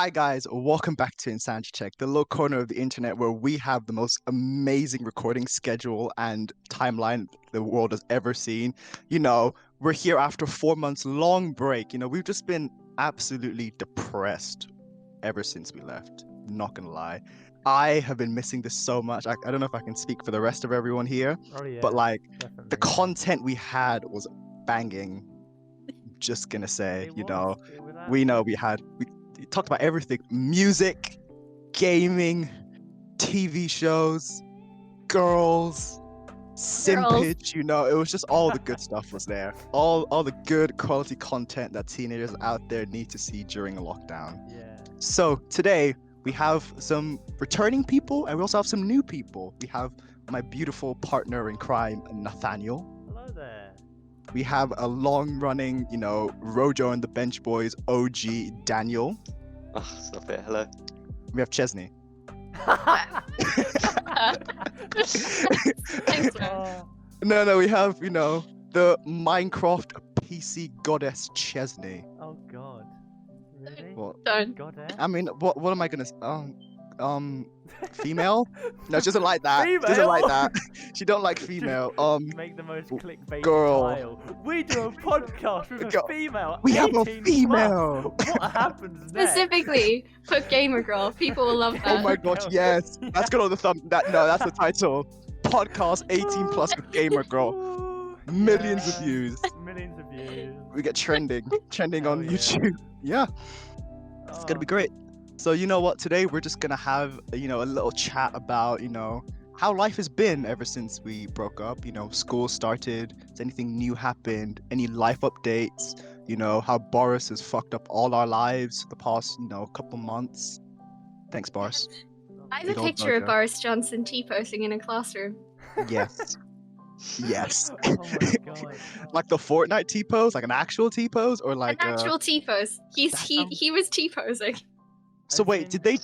Hi guys, welcome back to Insanity Check, the little corner of the internet where we have the most amazing recording schedule and timeline the world has ever seen. We're here after 4 months long break. We've just been absolutely depressed ever since we left. Not gonna lie. I have been missing this so much. I don't know if I can speak for the rest of everyone here, Oh yeah, but the definitely. content we had was banging. Just gonna say, It we talked about everything: music, gaming, TV shows, girls, simpage. It was just all the good stuff was there. All the good quality content that teenagers out there need to see during a lockdown. Yeah. So today we have some returning people and we also have some new people. We have my beautiful partner in crime, Nathaniel. Hello there. We have a long-running, Rojo and the Bench Boys OG, Daniel. Oh, stop it. Hello. We have Chesney. Thanks, No, we have, the Minecraft PC goddess Chesney. Oh god. Really? What? Don't. Goddess? I mean, what am I gonna female? No, she doesn't like that. She doesn't Female? like that. She don't like female. Make the most clickbait girl. style. We do a podcast with a Girl. female. We have a 18 female. plus. What happens next? Specifically, put gamer girl. People will love that. Oh my gosh, yes. That's good on the thumb. That's the title. Podcast 18 plus with gamer girl. Ooh, Millions of yeah. views. Millions of views. We get trending Oh, on yeah. YouTube. Yeah, it's gonna be great. So you know what? Today we're just gonna have a little chat about how life has been ever since we broke up. School started. Has anything new happened? Any life updates? How Boris has fucked up all our lives the past couple months. Thanks, Boris. I have Big a old picture of Rojo. Boris Johnson T-posing in a classroom. Yes. Yes. Oh my god. Like the Fortnite T-pose, like an actual T-pose, or like An actual T-pose. He was T-posing. So As wait, in-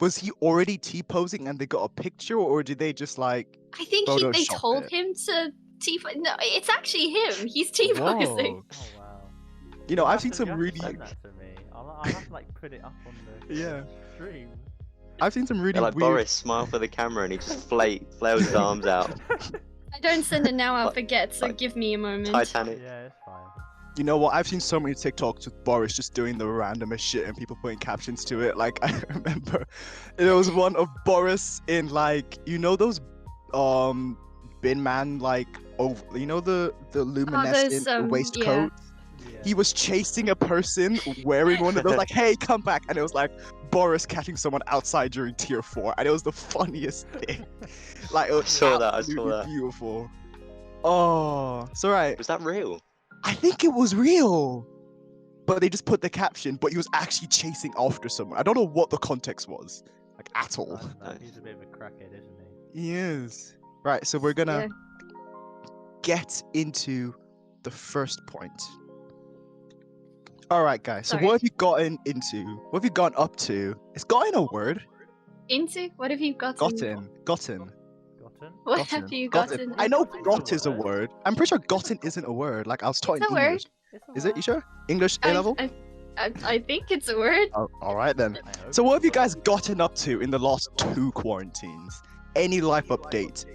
was he already T-posing and they got a picture, or did they just like I think they Photoshop told it? him to T-pose. No, it's actually him. He's T-posing. Whoa. Oh wow. I've have seen to- some you have to really send that to me. I'll have to like put it up on the Yeah. stream. I've seen some really Yeah, like weird Boris, smile for the camera and he just flails his arms out. I don't send it now, I'll Like- forget, so like give me a moment. Titanic. Yeah, it's fine. You know what? I've seen so many TikToks with Boris just doing the randomest shit and people putting captions to it. Like I remember there was one of Boris in like those bin man like over the luminescent waistcoat. Yeah. He was chasing a person wearing one of those, like, hey, come back. And it was like Boris catching someone outside during tier 4. And it was the funniest thing. Like, it was saw that, I saw absolutely that. beautiful. Oh, it's alright. Was that real? I think it was real. But they just put the caption, but he was actually chasing after someone. I don't know what the context was, like, at I all. don't know, Nice. he's a bit of a crackhead, isn't he? He is. Right, so we're gonna get into the first point. Alright, guys, so Sorry. what have you gotten into? What have you gotten up to? Is gotten a word? Into? What have you gotten? Gotten. Gotten? What Gotten. have you Gotten. gotten? I know It's a got is a word. word. I'm pretty sure gotten isn't a word. Like, I was taught It's in a word. English. Is it? You sure? English A level? I think it's a word. Oh, alright then. I hope So what have you it's a guys word. gotten up to in the last 2 quarantines? Any life updates,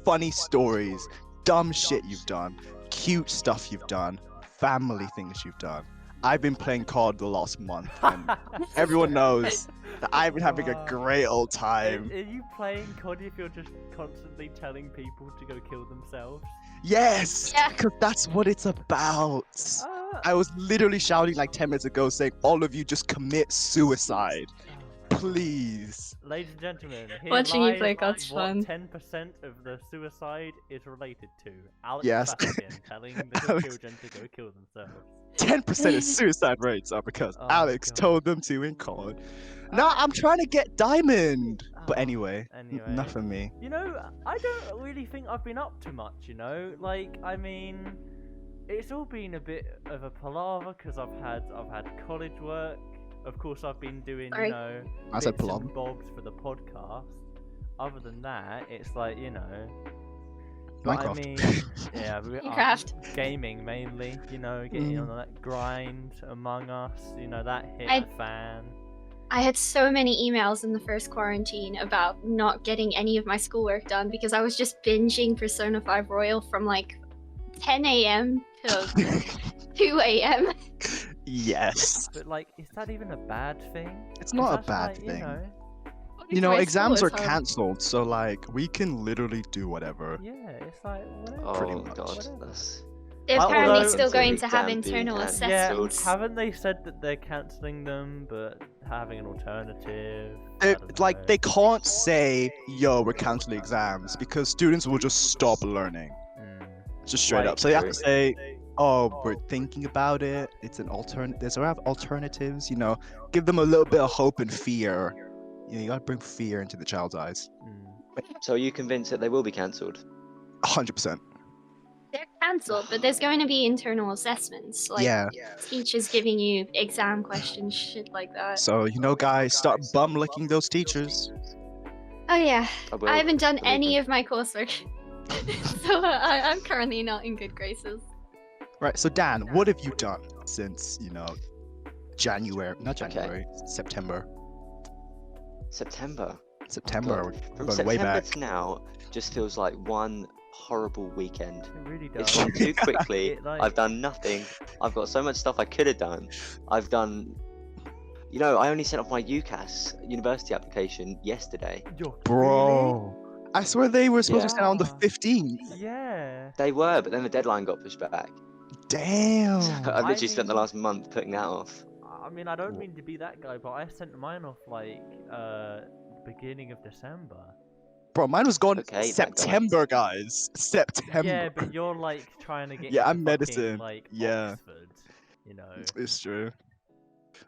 funny stories, dumb shit you've done, cute stuff you've done, family things you've done? I've been playing COD the last month, and everyone knows that I've been having a Wow. great old Are time. you playing COD if you're just constantly telling people to go kill themselves? Yes, Yeah. because that's what it's about. Ah, I was literally shouting like 10 minutes ago saying, all of you just commit suicide, please. Ladies and gentlemen, here Watching you lies play COD's what fun. 10% of the suicide is related to. Alex Yes. Bastian telling little Alex. children to go kill themselves. 10% of suicide rates are because Oh, Alex God. told them to in COD. No, I'm trying to get diamond. But Oh, anyway, Anyway. enough of me. You know, I don't really think I've been up to much, you know? Like, I mean, it's all been a bit of a palaver because I've had college work. Of course, I've been doing, Sorry. I said bits and palaver. bobs for the podcast. Other than that, it's like, But I Minecraft. mean, yeah, Minecraft. Gaming mainly, you know, getting on that grind, Among Us, you know, that hit I- the fan. I had so many emails in the first quarantine about not getting any of my schoolwork done because I was just binging Persona 5 Royal from like 10 a.m. to 2 a.m. Yes. But like, is that even a bad thing? It's 'Cause not a that's bad like, thing. You know, You know, My exams school are is hard. cancelled, so like we can literally do whatever. yeah, it's like whatever. Oh Pretty much. god, Whatever. that's They're Although- apparently still Until going the to have exam being internal cancelled. Yeah, assessments. haven't they said that they're cancelling them, but having an alternative? I They, don't like know. they can't say, "Yo, we're canceling exams," because students will just stop learning, Mm. just straight Like- up. So they have to True. say, "Oh, we're thinking about it. It's an alternate. There's alternatives. You know, give them a little bit of hope and fear. You know, you gotta bring fear into the child's eyes. Mm. So are you convinced that they will be cancelled? 100%. They're cancelled, but there's going to be internal assessments. Like Yeah. teachers giving you exam questions, shit like that. So you know, guys, start bum licking those teachers. Oh yeah, I will. I haven't done believe any me. of my coursework, so I'm currently not in good graces. Right. So Dan, what have you done since January? Not Okay. January. September. September. September. From We're going way September back. to now, just feels like one horrible weekend. It really It's does. gone too quickly. It, like- I've done nothing. I've got so much stuff I could have done. I've done. You know, I only sent off my UCAS university application yesterday. Yo, Bro. I swear they were supposed to send out on the Yeah. 15th. Really? Yeah. They were, but then the deadline got pushed back. Damn. I literally spent the mean- last month putting that off. I mean, I don't mean to be that guy, but I sent mine off like beginning of December. Bro, mine was gone Okay, that guy. September, guys. September. Yeah, but you're like trying to get Yeah, into I'm medicine. fucking, like Yeah. Oxford, you know. It's true.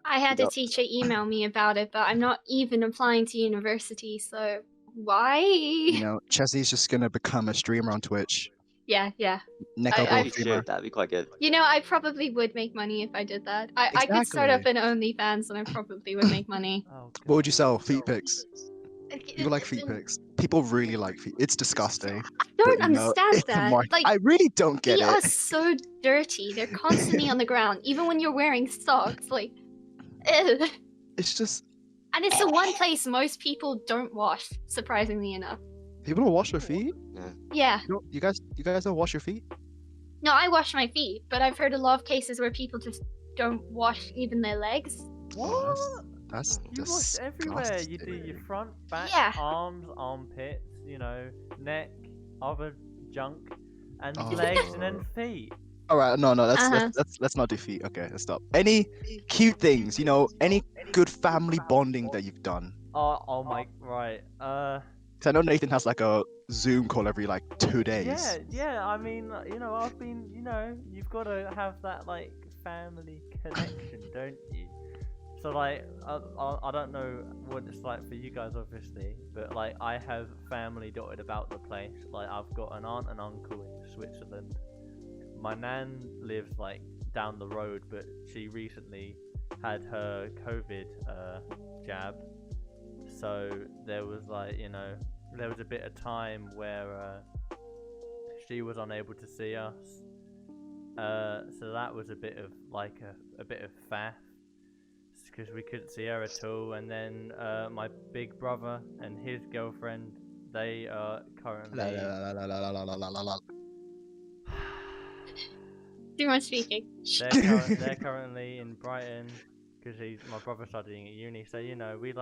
I had a Yep. teacher email me about it, but I'm not even applying to university, so why? You know, Chesney's just gonna become a streamer on Twitch. Yeah. Neck I- level I- You streamer. should, that'd be quite good. You know, I probably would make money if I did that. I could start up Exactly. an OnlyFans and I probably would make money. Oh, What would you God. sell? Feet pics. People like feet pics. People really like feet. It's disgusting. I but, don't you know, understand it's a that. market. Like, I really don't get feet are it. so dirty. They're constantly on the ground, even when you're wearing socks. Like, ew. It's just And it's the one place most people don't wash, surprisingly enough. people don't wash their feet. Yeah. You guys don't wash your feet. No, I wash my feet, but I've heard a lot of cases where people just don't wash even their legs. What? That's You wash everywhere. You do your front, back, Yeah. arms, armpits, you know, neck, other junk, and Oh. legs, and then feet. All right, no, Uh-huh. let's not do feet. Okay, let's stop. Any cute things, you know, any good family bonding that you've done? Oh my, right. 'Cause I know Nathan has like a Zoom call every like 2 days. Yeah. I mean, you know, I've been, you know, you've got to have that like family connection, don't you? So like, I don't know what it's like for you guys, obviously, but like, I have family dotted about the place. Like, I've got an aunt and uncle in Switzerland. My nan lives like down the road, but she recently had her COVID jab. So there was like, you know, there was a bit of time where she was unable to see us. So that was a bit of like a bit of faff, because we couldn't see her at all. And then my big brother and his girlfriend, they are currently. Too much speaking. They're currently in Brighton because my brother's studying at uni. So you know, we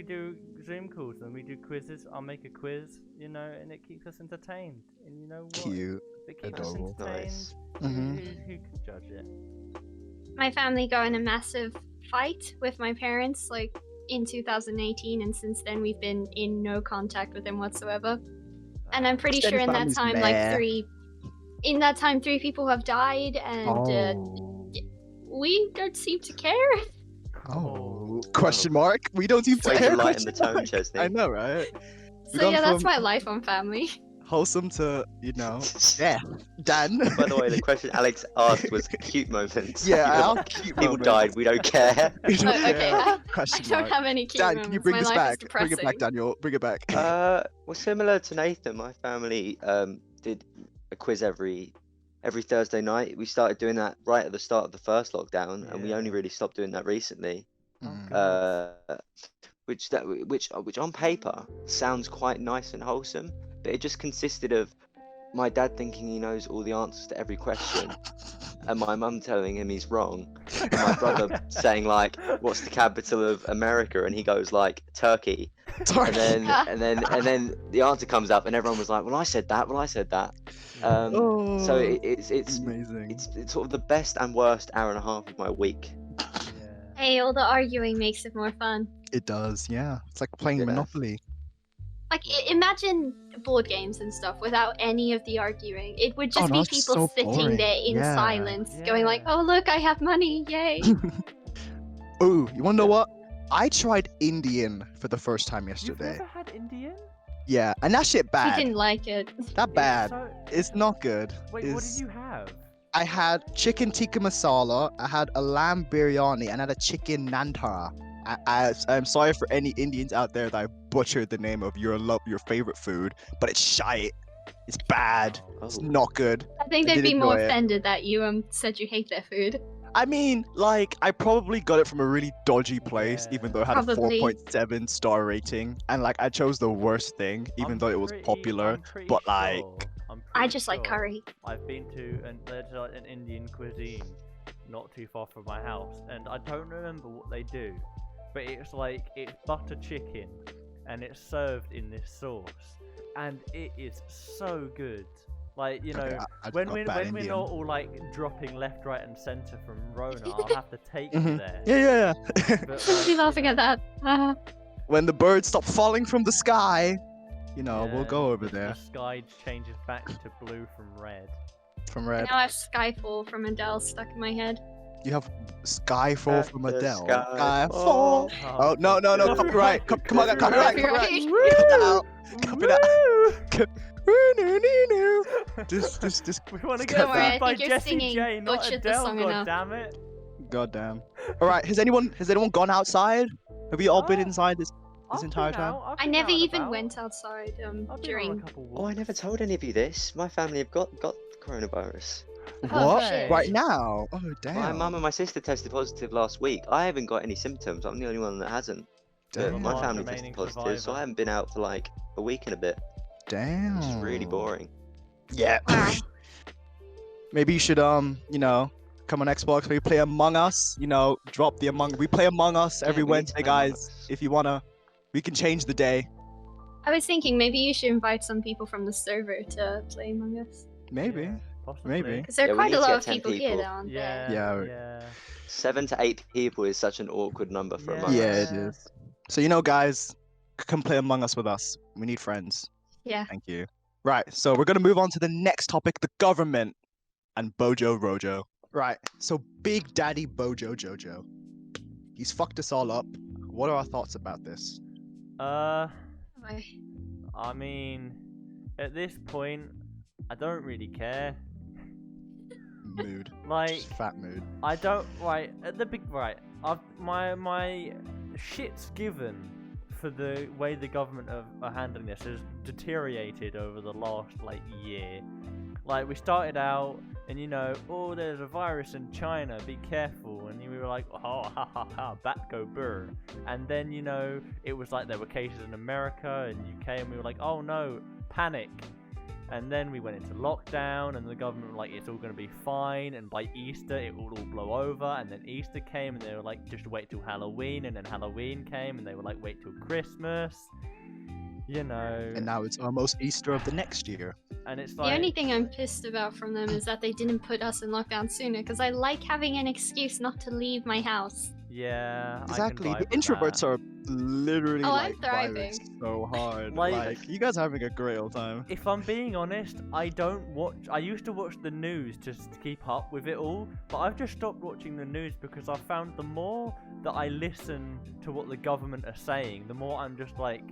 do Zoom calls and we do quizzes. I'll make a quiz, you know, and it keeps us entertained. And you know what? Cute. If it keeps Adorable. us entertained, Nice. Mhm. who could judge it? My family got in a massive fight with my parents, like, in 2018, and since then we've been in no contact with them whatsoever. And I'm pretty Extended sure in that family's time, like, three people have died, and Oh. we don't seem to care. Oh. Question mark? We don't seem to Way to care. lighten the question tone, mark. Chesney. I know, right? So gone yeah, that's from- my life on family. wholesome to, you know, death. Dan. By the way, the question Alex asked was cute moments. Yeah, You I know, have cute people moments. died. We don't care. We don't Okay, care. I Question don't mark. have any cute Dan, moments. can you bring My this life back? is depressing. Bring it back, Daniel. Bring it back. Well, similar to Nathan, my family did a quiz every Thursday night. We started doing that right at the start of the first lockdown, and we only Yeah. really stopped doing that recently. Mm. Which on paper sounds quite nice and wholesome, but it just consisted of my dad thinking he knows all the answers to every question, and my mum telling him he's wrong, and my brother saying like, "What's the capital of America?" and he goes like, "Turkey," and then the answer comes up, and everyone was like, "Well, I said that. Well, I said that." So it's amazing. it's sort of the best and worst hour and a half of my week. Hey, all the arguing makes it more fun. It does, yeah. It's like playing Yeah. Monopoly. Like, imagine board games and stuff without any of the arguing. It would just no, be it's people so sitting boring. there in Yeah. silence, going like, Yeah. "Oh look, I have money, yay!" Ooh, you wanna know what? I tried Indian for the first time You've yesterday. never had Indian? Yeah, and that shit He bad. didn't like it. That bad. It's It's not good. Wait, what It's- did you have? I had chicken tikka masala, I had a lamb biryani, and I had a chicken nantara. I'm sorry for any Indians out there that I butchered the name of your favorite food, but it's shite. It's bad. It's Oh. not good. I think I they'd did be more enjoy it. offended that you said you hate their food. I mean, like, I probably got it from a really dodgy place, even Yeah. though it had Probably. a 4.7 star rating, and like I chose the worst thing, even I'm though it was pretty- popular. I'm pretty but, sure- like, I'm I pretty just like sure curry. I've been to there's like an Indian cuisine not too far from my house, and I don't remember what they do, but it's like it's butter chicken, and it's served in this sauce, and it is so good. Like, you know, Okay, I when got we're bad when we're Indian. not all like dropping left, right, and center from Rona, I'll have to take you Mhm. there. Yeah. But, I'll be like, laughing at that. When the birds stop falling from the sky, you know, we'll yeah, go over the there sky changes back to blue from red. from red. Now I have Skyfall from Adele stuck in my head. You have Skyfall At from the Adele. skyfall. Oh no, copyright! Come on, copyright! Copyright. Cut it out! Cut it out! Just We want to Don't get worry, I sued by think you're Jessie singing J, not Butchered the Adele. Song God enough. damn it! goddamn. All right, has anyone gone outside? Have you all been Oh, inside this I've entire been time? out, I've I been never out and even about. went outside I've been on a during. couple Oh, I walks. never told any of you this. My family have got coronavirus. Oh, What? shit. Right now? Oh damn. My mum and my sister tested positive last week. I haven't got any symptoms. I'm the only one that hasn't. But Damn. my Last family remaining tested positive, so survivor. I haven't been out for like a week and a bit. Damn. Which is really boring. Yeah. Wow. Maybe you should come on Xbox. Maybe play Among Us. Drop the We play Among Us every Yeah, we need to Wednesday, play Among guys. Us. If you wanna, we can change the day. I was thinking maybe you should invite some people from the server to play Among Us. Maybe. Yeah, possibly. Maybe. Because there Yeah, are we quite need a to lot get of 10 people here, people. though, aren't there? Yeah. Yeah. 7 to 8 people is such an awkward number for Yeah. Among Yeah, Us. it is. So guys, come play Among Us with us. We need friends. Yeah. Thank you. Right, so we're gonna move on to the next topic: the government and Bojo Rojo. Right, so Big Daddy Bojo Jojo. He's fucked us all up. What are our thoughts about this? I- I mean, at this point, I don't really care. Mood. Like, Just fat mood. I don't at the big my shit's given for the way the government are handling this has deteriorated over the last year. Like, we started out and there's a virus in China, be careful, and we were like, oh ha ha ha, bat go burr. And then it was like there were cases in America and UK, and we were like, oh no, panic. And then we went into lockdown, and the government were like, it's all going to be fine, and by Easter it will all blow over. And then Easter came, and they were like, just wait till Halloween. And then Halloween came, and they were like, wait till Christmas. And now it's almost Easter of the next year. And it's The like, only thing I'm pissed about from them is that they didn't put us in lockdown sooner, because I like having an excuse not to leave my house. yeah, Exactly. I The can vibe with introverts that. are literally Oh, I'm virus thriving. so hard. Like- You guys are having a great old time. If I'm being honest, I used to watch the news just to keep up with it all, but I've just stopped watching the news because I've found the more that I listen to what the government are saying, the more I'm just like,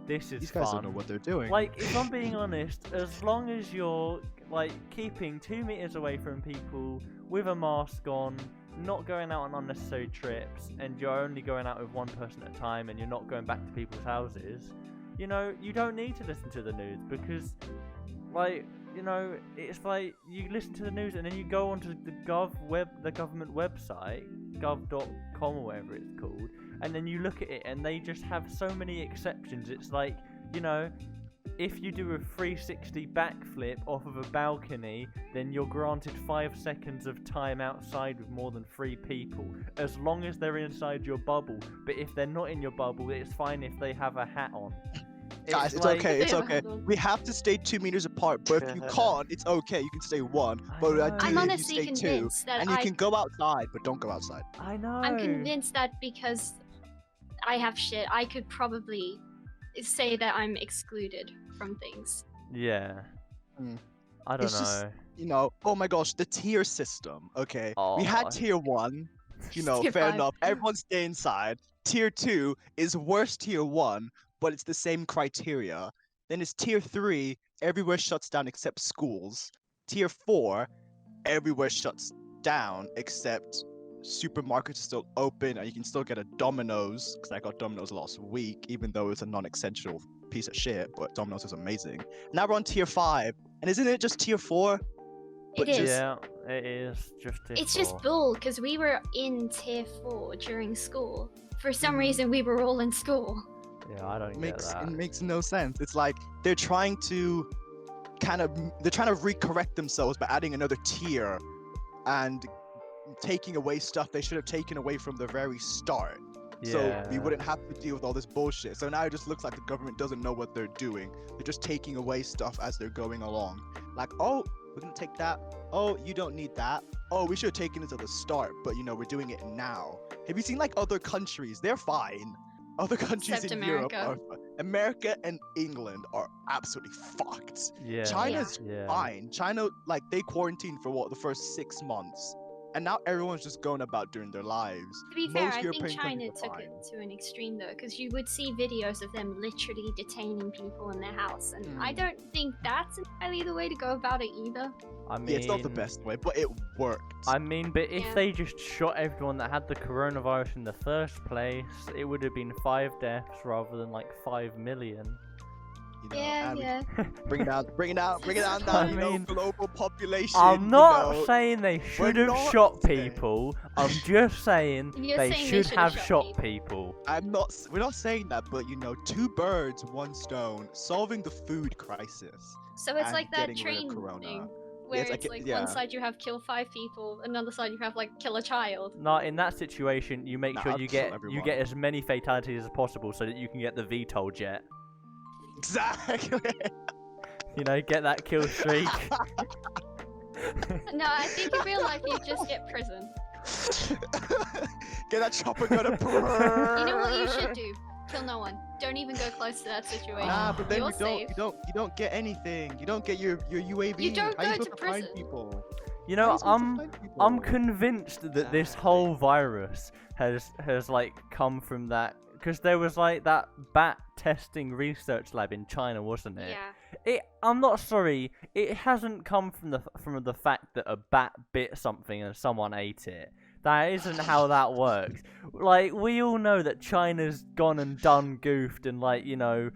this is These guys fun. don't know what they're doing. Like, if I'm being honest, as long as you're like keeping 2 meters away from people with a mask on, not going out on unnecessary trips, and you're only going out with one person at a time, and you're not going back to people's houses, you know, you don't need to listen to the news because, like, you know, it's like you listen to the news and then you go onto the government website, gov.com or whatever it's called, and then you look at it and they just have so many exceptions. It's like, you know, if you do a 360 backflip off of a balcony, then you're granted 5 seconds of time outside with more than 3 people, as long as they're inside your bubble. But if they're not in your bubble, it's fine if they have a hat on. Guys, it's like- okay, it's okay. We have to stay 2 meters apart, but if you can't, it's okay. You can stay 1. But know. ideally, I'm you honestly stay 2, convinced that and you can go outside, but don't go outside. I know. I'm convinced that because I have shit, I could probably say that I'm excluded from things. Yeah. Mm. I don't It's just- know. You know, oh my gosh, the tier system. Okay, we had Oh. tier 1. You know, Tier fair 5. enough. Everyone stay inside. Tier 2 is worse tier 1, but it's the same criteria. Then it's tier 3, everywhere shuts down except schools. Tier 4, everywhere shuts down except supermarkets are still open and you can still get a Domino's, because I got Domino's last week, even though it's a non-essential piece of shit, but Domino's is amazing. Now we're on tier 5, and isn't it just tier 4? But It is. Yeah, it is just. It's just bull, because we were in tier 4 during school. For some reason, we were all in school. Yeah, I don't get Makes that. it makes no sense. It's like they're trying to recorrect themselves by adding another tier and taking away stuff they should have taken away from the very start. So we wouldn't have to deal with all this bullshit. So now it just looks like the government doesn't know what they're doing. They're just taking away stuff as they're going along. Like, oh, we're gonna take that. Oh, you don't need that. Oh, we should have taken it at the start, but you know, we're doing it now. Have you seen like other countries? They're fine. Other countries Except in Europe America. America and England are absolutely fucked. Yeah. China's Yeah. fine. China, like, they quarantined for what, the first 6 months, and now everyone's just going about doing their lives. To be fair, Most I think European China countries are took fine. it to an extreme though, because you would see videos of them literally detaining people in their house, and I don't think that's entirely the way to go about it either. I mean, Yeah, it's not the best way, but it worked. I mean, but if Yeah. they just shot everyone that had the coronavirus in the first place, it would have been 5 deaths rather than like 5 million. You know, Yeah, and we yeah. bring it down, I you know, mean, global population. I'm you not know. saying they should have not shot saying- people. I'm just saying You're they saying they should should have have shot shot people. We're not saying that, but you know, 2 birds, 1 stone, solving the food crisis. So it's and like that getting rid of train corona. thing, where it's it's like- like yeah. one side you have kill 5 people, another side you have like kill a child. No, in that situation, you make Nah, sure I'd you kill get everyone. as many fatalities as possible so that you can get the VTOL jet. Exactly. You know, get that kill streak. No, I think in real life you just get prison. Get that chopper gun. You know what you should do? Kill no one. Don't even go close to that situation. Nah, but then You're you safe. don't get anything. You don't get your UAV. You don't How you go supposed to find prison. people? You How know, you supposed to find people? I'm convinced that this whole virus has like come from that, because there was like that bat testing research lab in China, wasn't it? Yeah. I'm not sorry. It hasn't come from the fact that a bat bit something and someone ate it. That isn't how that works. Like, we all know that China's gone and done goofed and, like, you know,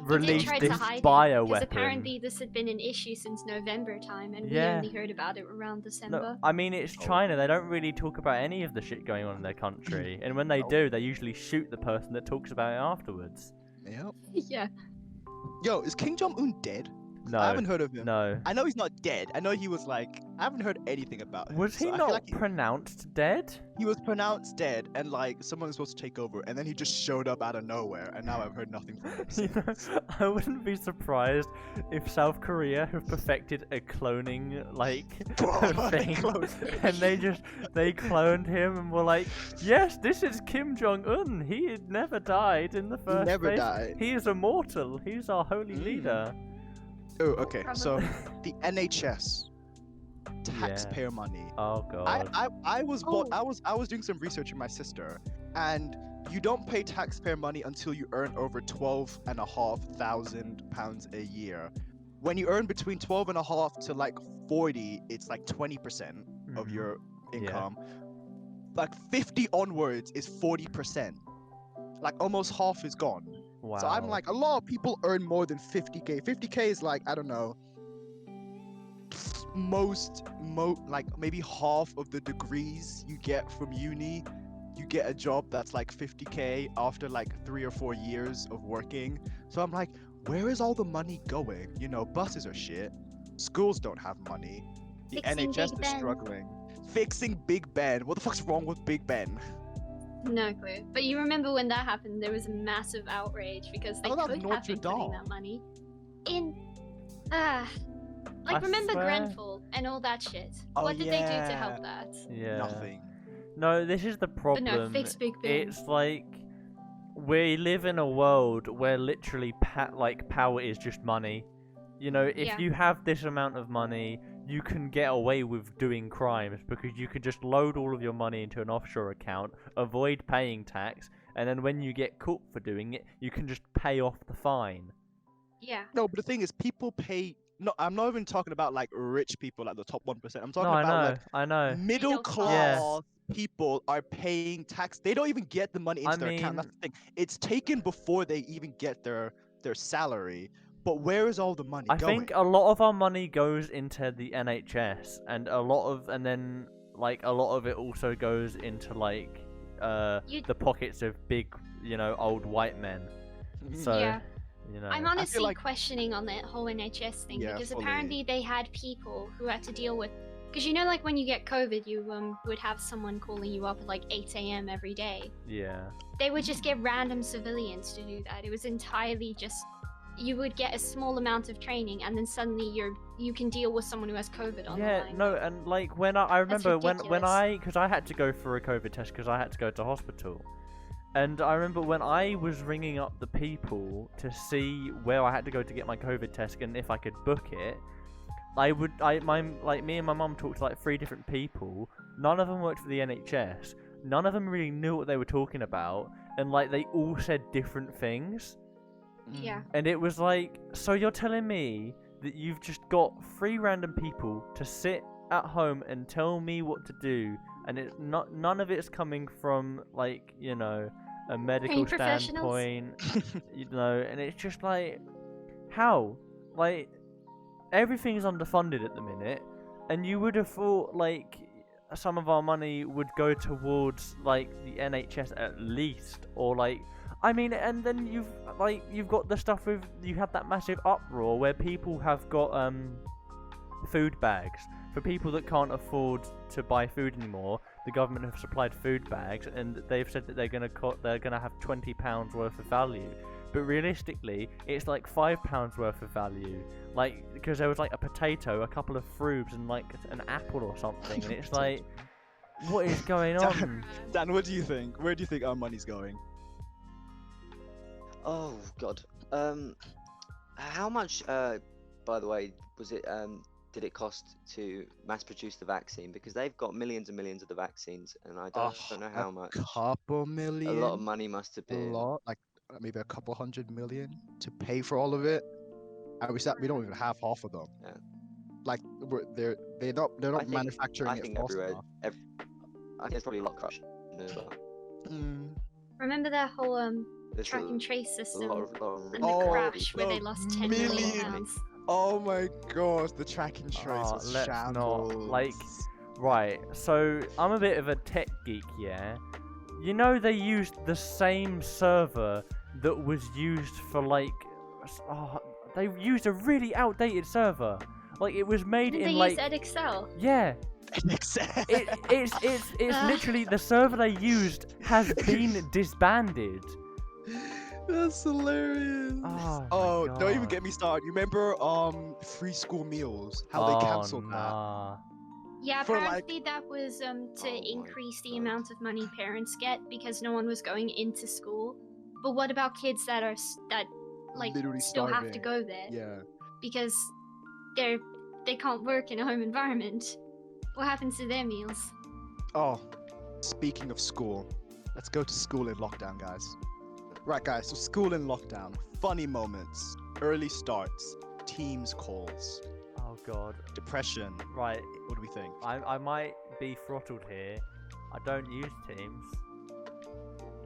They did released try to this hide it, bioweapon. because apparently this had been an issue since November time, and Yeah. we only heard about it around December. No, I mean, it's China. They don't really talk about any of the shit going on in their country. And when they do, they usually shoot the person that talks about it afterwards. Yep. Yeah. Yo, is King Jong-un dead? No. I haven't heard of him. No. I know he's not dead. I know he was like, I haven't heard anything about him. Was he so I feel not like pronounced dead? he was pronounced dead, and like someone was supposed to take over, and then he just showed up out of nowhere, and now I've heard nothing from him. You know, since. I wouldn't be surprised if South Korea have perfected a cloning like thing, and they cloned him and were like, yes, this is Kim Jong Un. He had never died in the first never place. died. He is immortal. He's our holy leader. Oh, okay. So Probably. the NHS, taxpayer money. Oh god. I was doing some research with my sister, and you don't pay taxpayer money until you earn over £12,500 a year. When you earn between 12.5 to like 40, it's like 20% of Mhm. your Yeah. income. Like 50 onwards is 40%. Like almost half is gone. Wow. So I'm like, a lot of people earn more than 50k. 50k is like, I don't know, like maybe half of the degrees you get from uni. You get a job that's like 50k after like 3 or 4 years of working. So I'm like, where is all the money going? You know, buses are shit. Schools don't have money. The Fixing NHS Big is Ben. struggling. Fixing Big Ben. What the fuck's wrong with Big Ben? No clue. But you remember when that happened, there was a massive outrage because they Oh, that was could have Notre been putting Dame. that money in like I remember swear- Grenfell and all that shit. Oh, What did they do to yeah. help that? Yeah. Nothing. No, this is the problem. But no, fix Big Ben. It's like we live in a world where literally power is just money. You know, if Yeah. you have this amount of money, you can get away with doing crimes because you can just load all of your money into an offshore account, avoid paying tax, and then when you get caught for doing it, you can just pay off the fine. Yeah. No, but the thing is, people pay. No, I'm not even talking about like rich people, like the top 1%. I'm talking No, I about know, like I know. middle Middle class class. people are paying tax. They don't even get the money into I their account. That's mean- the thing. It's taken before they even get their salary. But where is all the money I going? think a lot of our money goes into the NHS, and then like a lot of it also goes into like You- the pockets of big, old white men. So, Yeah. you know. I'm feel honestly like- questioning on that whole NHS thing Yeah, because fully. apparently they had people who had to deal with. Because you know, like when you get COVID, you would have someone calling you up at like 8 a.m. every day. Yeah. They would just get random civilians to do that. It was entirely just you would get a small amount of training, and then suddenly you can deal with someone who has COVID on the Yeah, line. no, and like when I That's remember when ridiculous. because I had to go for a COVID test because I had to go to hospital, and I remember when I was ringing up the people to see where I had to go to get my COVID test and if I could book it, me and my mum talked to like 3 different people. None of them worked for the NHS. None of them really knew what they were talking about, and like they all said different things. Yeah. And it was like, so you're telling me that you've just got 3 random people to sit at home and tell me what to do, and it's none of it's coming from like, a medical Trained professionals? standpoint, and it's just like, how? Like, everything's underfunded at the minute, and you would have thought like some of our money would go towards like the NHS at least, or like, I mean, and then you've got the stuff with, you had that massive uproar where people have got food bags for people that can't afford to buy food anymore. The government have supplied food bags, and they've said that they're gonna have £20 worth of value. But realistically, it's like £5 worth of value, like because there was like a potato, a couple of fruits, and like an apple or something, and it's like, what is going on? Dan, what do you think? Where do you think our money's going? Oh God. How much? By the way, was it? Did it cost to mass produce the vaccine? Because they've got millions and millions of the vaccines, and I don't know how much. Couple million. A lot of money must have A been. lot, like maybe a couple 100 million to pay for all of it. And we don't even have half of them. Yeah. Like they're I not think- manufacturing I it think fast everywhere. enough. I think there's probably a lot of corruption. Remember that whole There's track and trace a system lot of and the Oh, crash where they the lost 10 million million. pounds? Oh my gosh, the track and trace Oh, was let's not, shambles. like- Right, so I'm a bit of a tech geek, yeah? You know they used the same server that was used for like... they used a really outdated server. Like, it was made Didn't in they like... use Edexcel? Yeah, it's literally the server they used has been disbanded. That's hilarious. Oh, Oh, my don't even God. get me started. You remember free school meals? How they cancelled that? Nah. Yeah, For, like- apparently that was to Oh my increase the God. amount of money parents get because no one was going into school. But what about kids that are like Literally still have to starving. go there Yeah. because they can't work in a home environment? What happens to their meals? Oh, speaking of school, Let's go to school in lockdown, guys. Right, guys. So school in lockdown. Funny moments. Early starts. Teams calls. Oh god. Depression. Right. What do we think? I might be throttled here. I don't use Teams.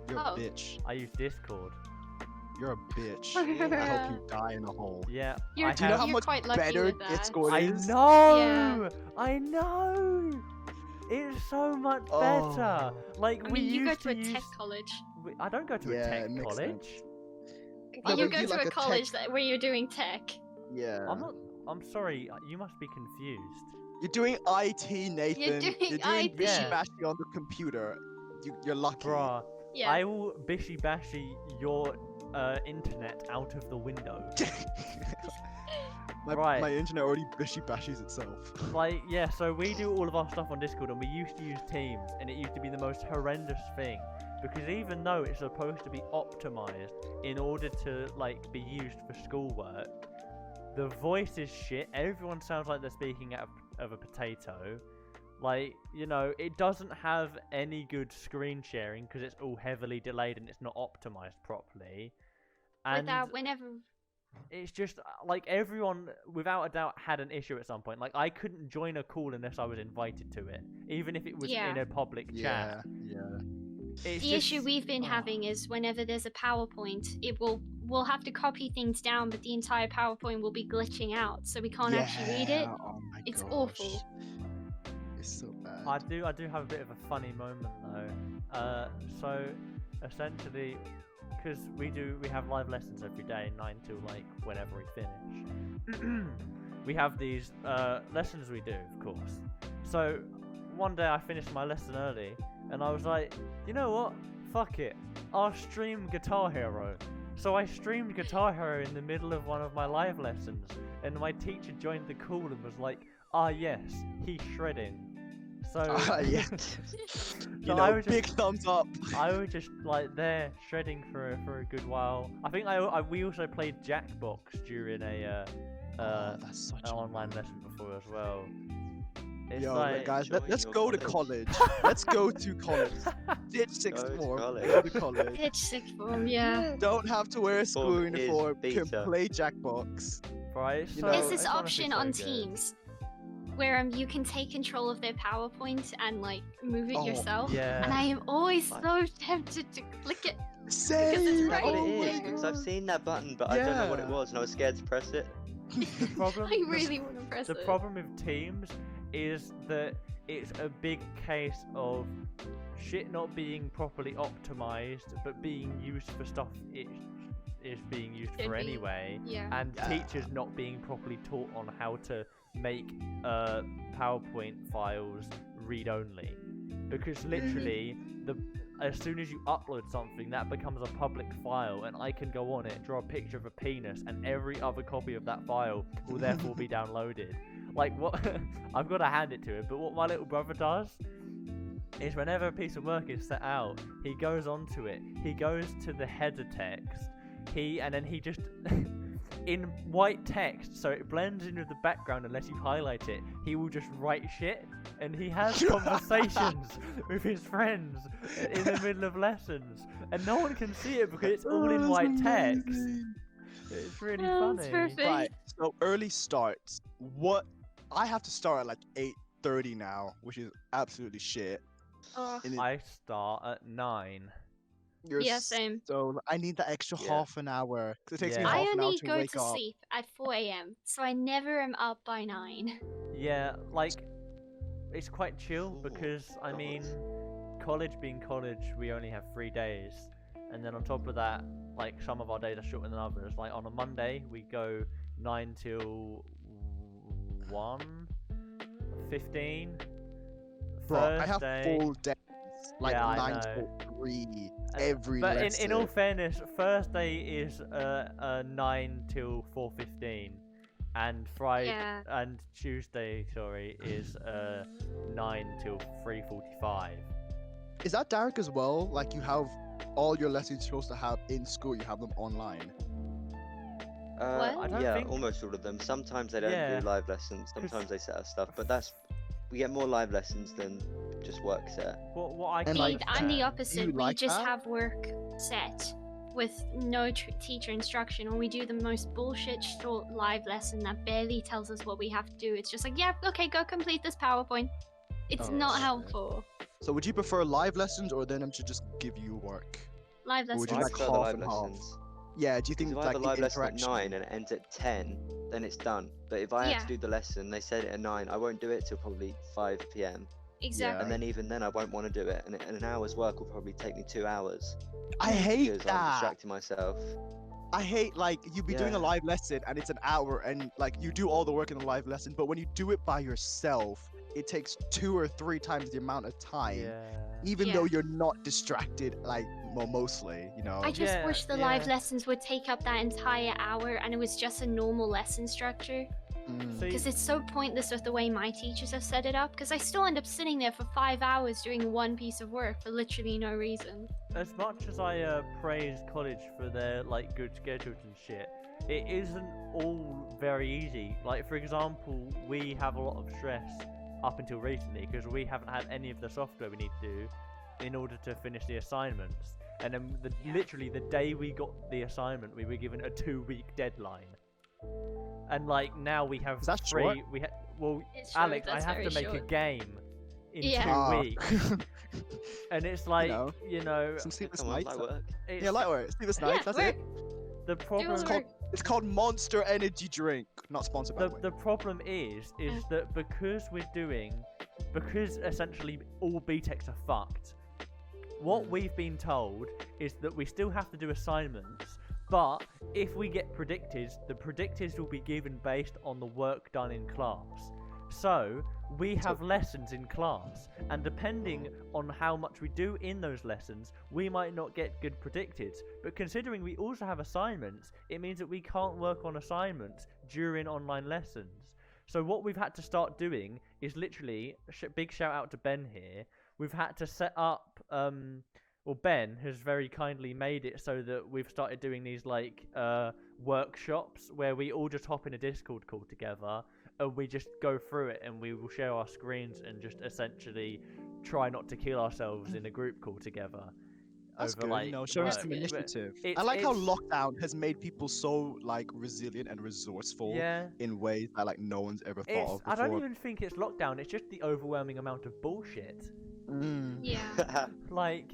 You're Oh. a bitch. I use Discord. You're a bitch. I hope you die in a hole. Yeah. You're, I Do you know have- how you're much quite lucky better with that. Discord I is? know. Yeah. I know. It's so much Oh. better. Like I we mean, you go used to a use. tech college. I don't go to Yeah, a it tech makes college. sense. You but go you to like a a college where you're doing tech. Yeah. I'm not. I'm sorry. You must be confused. You're doing IT, Nathan. You're doing IT. bishy-bashy on the computer. You're lucky. Bruh, Yeah. I will bishy bashy your internet out of the window. my, Right. my internet already bishy-bashes itself. Like, yeah, so we do all of our stuff on Discord, and we used to use Teams, and it used to be the most horrendous thing. Because even though it's supposed to be optimized in order to, like, be used for schoolwork, the voice is shit. Everyone sounds like they're speaking out of a potato. Like, you know, it doesn't have any good screen sharing because it's all heavily delayed and it's not optimized properly. And Whenever. it's just like everyone, without a doubt, had an issue at some point. Like, I couldn't join a call unless I was invited to it, even if it was Yeah. in a public Yeah, chat. yeah. It's The just- issue we've been oh. having is whenever there's a PowerPoint, we'll have to copy things down, but the entire PowerPoint will be glitching out, so we can't actually read it. Oh my It's gosh. awful. It's so bad. I do have a bit of a funny moment though. So essentially, because we have live lessons every day, 9 till like whenever we finish. We have these lessons we do, of course. So one day I finished my lesson early, and I was like, you know what? Fuck it, I'll stream Guitar Hero. So I streamed Guitar Hero in the middle of one of my live lessons, and my teacher joined the call and was like, "Ah yes, he's shredding." So Yeah. so You I know, was big just, thumbs up. I was just like there shredding for a good while. I think we also played Jackbox during a That's such an a online lesson before as well. It's Yo, like, guys, Join let's your go to college. college. Let's go to college. Ditch sixth Go to form. college. Go to college. Pitch sixth form, yeah. Don't have to wear a school Form is uniform. Can beta. play Jackbox. right? you So know, There's this it's honestly option so on good. Teams where you can take control of their PowerPoint and like move it Oh, yourself. Yeah. And I am always Like- so tempted to click it. Same. Is that right what it Oh is? my Because I've God. seen that button, but I don't know what it Yeah. was, and I was scared to press it. The problem, I really want to press the it. problem with Teams is that it's a big case of shit not being properly optimized, but being used for stuff it is being used Should for be. anyway, Yeah. and Yeah. teachers not being properly taught on how to make PowerPoint files read-only, because literally as soon as you upload something, that becomes a public file, and I can go on it, draw a picture of a penis, and every other copy of that file will therefore be downloaded. Like, what? I've got to hand it to him, but what my little brother does is whenever a piece of work is set out, he goes onto it, he goes to the header text, and then he just, in white text, so it blends into the background unless you highlight it, he will just write shit, and he has conversations with his friends in the middle of lessons, and no one can see it because it's all in Oh, white that's text. amazing. It's really Oh, it's funny. perfect. Right. So early starts. What? I have to start at like 8:30 now, which is absolutely shit. Oh, And I start at 9. you're yeah, same. So I need that extra Yeah. half an hour. 'Cause it takes me Yeah. half I an hour only to go wake to up. sleep at 4 a.m., so I never am up by 9. Yeah, like, it's quite chill Oh, because, I God. mean, college being college, we only have 3 days. And then on top of that, like, some of our days are shorter than others. Like, on a Monday, we go 9 till 1:15. Bro, I have Thursday- full days. Like Yeah, I 9 know. till 3 Uh, every But lesson. in all fairness, Thursday is 9 till 4:15, and Friday Yeah. and Tuesday, sorry, is 9 till 3:45. Is that Derek as well? Like you have all your lessons you're supposed to have in school, you have them online. What? I don't Yeah, think- almost all of them. Sometimes they don't Yeah. do live lessons. Sometimes they set up stuff, but we get more live lessons than just work set. What I And, can like, I'm the understand- opposite. you We like just that? have work set with no teacher instruction, or we do the most bullshit short live lesson that barely tells us what we have to do. It's just like, yeah, okay, go complete this PowerPoint. It's Oh, not shit. helpful. So would you prefer live lessons or then them to just give you work? Live Or would lessons. you I like prefer the half live and half? lessons. Yeah, do you think If I like have a the live lesson at interaction? 9 and it ends at 10, then it's done. But if I have Yeah. to do the lesson, they said it at 9, I won't do it till probably 5 p.m. Exactly. And then even then, I won't want to do it. And an hour's work will probably take me 2 hours. I hate Because I'm that. distracting myself. I hate like you be doing a Yeah. live lesson and it's an hour and like you do all the work in the live lesson, but when you do it by yourself, it takes 2 or 3 times the amount of time. Yeah. Even Yeah. though you're not distracted, like well, mostly, you know. I just Yeah, wish the live yeah. lessons would take up that entire hour and it was just a normal lesson structure. Mm. See, Because it's so pointless with the way my teachers have set it up. Because I still end up sitting there for 5 hours doing one piece of work for literally no reason. as much as I praise college for their like good schedules and shit, it isn't all very easy. Like for example, we have a lot of stress up until recently because we haven't had any of the software we need to do in order to finish the assignments. And then literally the day we got the assignment, we were given a 2-week deadline. And like now we have Is that short? well, It's short, Alex, I that's have to very make a short. game in Yeah. 2 Ah. weeks. And it's like, know, you know, Some sleepless Come on, nights. light work. it's, Yeah, light work. Sleepless Yeah, nights. That's work. it. the Do problem all It's the called, work. it's called Monster Energy Drink. Not sponsored by the way. the problem is that because essentially all BTECs are fucked, what we've been told is that we still have to do assignments, but if we get predictors, the predictors will be given based on the work done in class. So we have lessons in class, and depending on how much we do in those lessons, we might not get good predictors. But considering we also have assignments, it means that we can't work on assignments during online lessons. So what we've had to start doing is literally, big shout out to Ben here, we've had to set up, well, Ben has very kindly made it so that we've started doing these like workshops where we all just hop in a Discord call together and we just go through it and we will share our screens and just essentially try not to kill ourselves in a group call together. That's over, good. like, You know, showing work. some But initiative. I it's- like how it's- lockdown has made people so like resilient and resourceful Yeah. in ways that like no one's ever thought It's, of I before. don't even think it's lockdown, it's just the overwhelming amount of bullshit. Mm. Yeah. Like,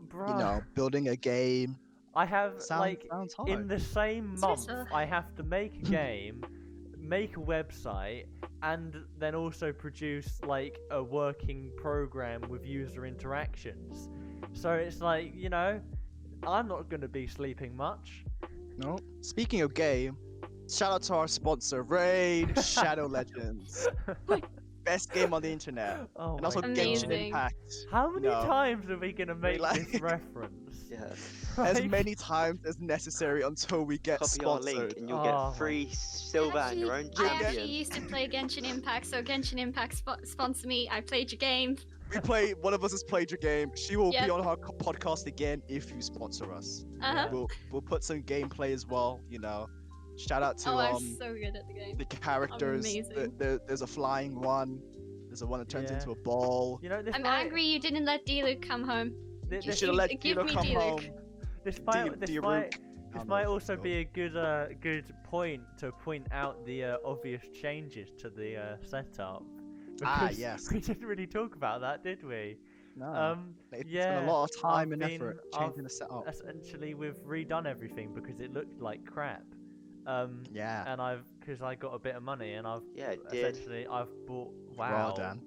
bro, You know, building a game I have, sounds hard. in the same Sounds month, so- I have to make a game, make a website, and then also produce like a working program with user interactions. So it's like, you know, I'm not going to be sleeping much. No. Speaking of game, shout out to our sponsor, Raid Shadow Legends. Best game on the internet. Oh And also my Genshin God. Amazing. Impact. How many No. times are we going to make like- this reference? Yeah. As Like- many times as necessary until we get Copy our sponsored. link and you'll Oh get free silver and your own I actually champion. used to play Genshin Impact, so Genshin Impact sponsor me. I played your game. We play. One of us has played your game. She will Yep. be on our podcast again if you sponsor us. Uh-huh. We'll put some gameplay as well. You know, shout out to Oh, I'm so good at the game. the characters. Amazing. There's a flying one. There's a one that turns Yeah. into a ball. You know, this I'm might, angry you didn't let D-Luke come home. thi- You this, should have let give Dino me come D-Luke. home. this might, D- this D-Rook. might, I this don't know might if also it's be a good point to point out the obvious changes to the setup. Ah, Because yes. We didn't really talk about that, did we? No. It's yeah. been a lot of time I've and been- effort I've- changing the setup. Essentially, we've redone everything because it looked like crap. Yeah. And because I got a bit of money and I've Yeah, it did. essentially I've bought. Raw, Wow. Dan.